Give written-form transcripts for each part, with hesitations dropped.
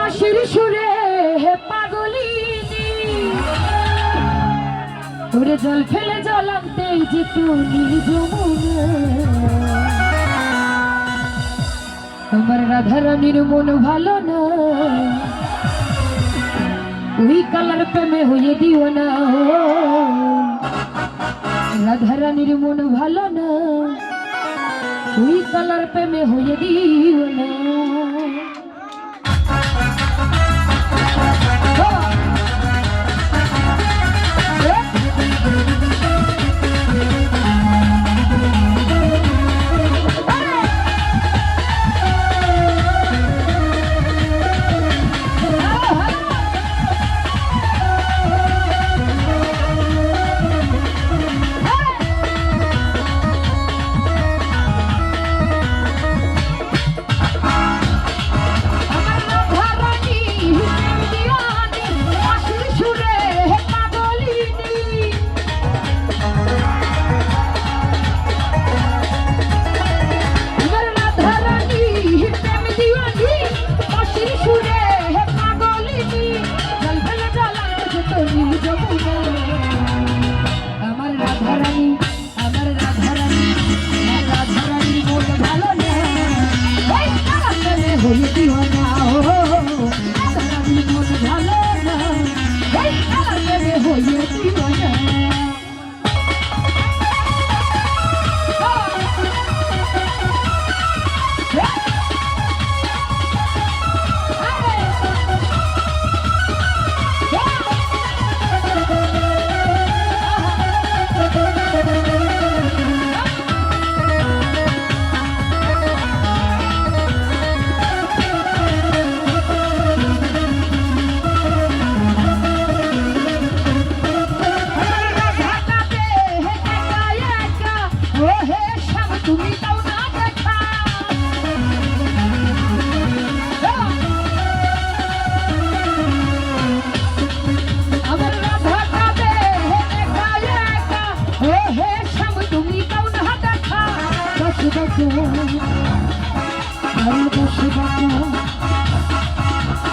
বাঁশির সুরে পাগলিনী ওরে জল ফেলে জল আনতেই যেত নীল যমুনা আমার রাধারানীর মন ভালো না ওই কালার প্রেমে হয়ে দিও না রাধারানীর মন ভালো না ওই কালার প্রেমে হয়ে দিও না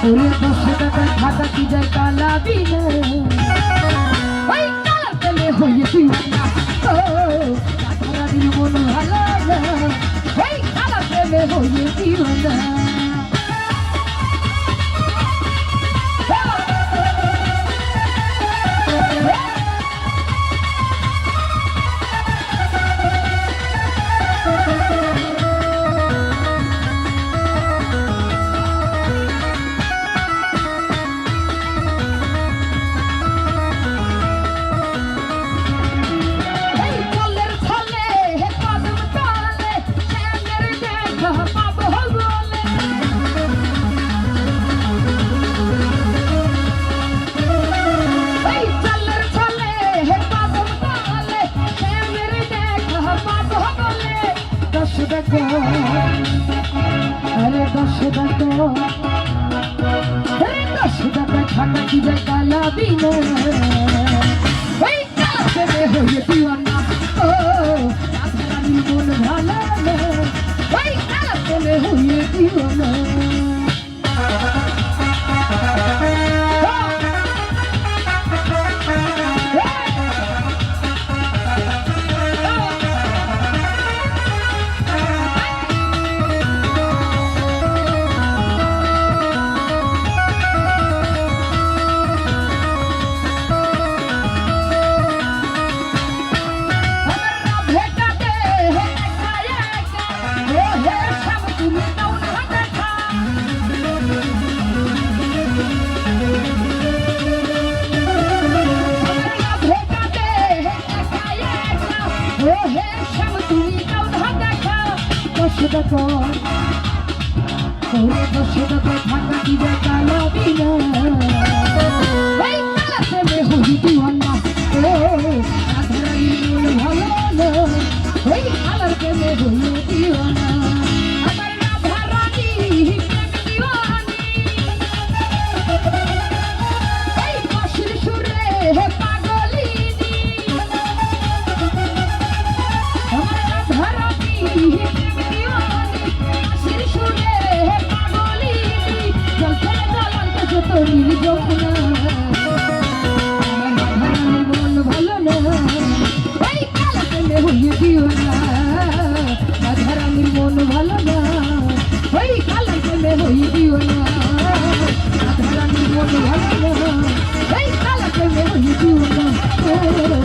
ওরে 10 টাকা খাতা কি যায় কালা বিনা ওই কালা পেলে হয়ে তুই না ও রাধারানীর মন ভালো না ওই কালা পেলে হয়ে তুই না अरे 10 টাকা খাতা কি যায় কালা বিনা ওই কালা প্রেমে হয়ে দিওয়ানা ও রাধারানীর মন ভালো না ওই কালা প্রেমে হয়ে দিওয়ানা টাকা ওরে 10 টাকা খাতা কি যায় কালা বিনা ওই কালা প্রেমে হয়ে দিওয়ানা ও রাধারানীর মন ভালো না ওই কালার প্রেমে হয়ে দিওয়ানা আমার রাধারানী প্রেম দিওয়ানি এই বাঁশির সুরে পাগলিনী আমার রাধারানী প্রেম দিওয়ানি বাঁশির সুরে পাগলিনী জল ফেলে জল হই দিওয়ানা রাধারানী মন ভালো না এই কালা প্রেমে হই দিওয়ানা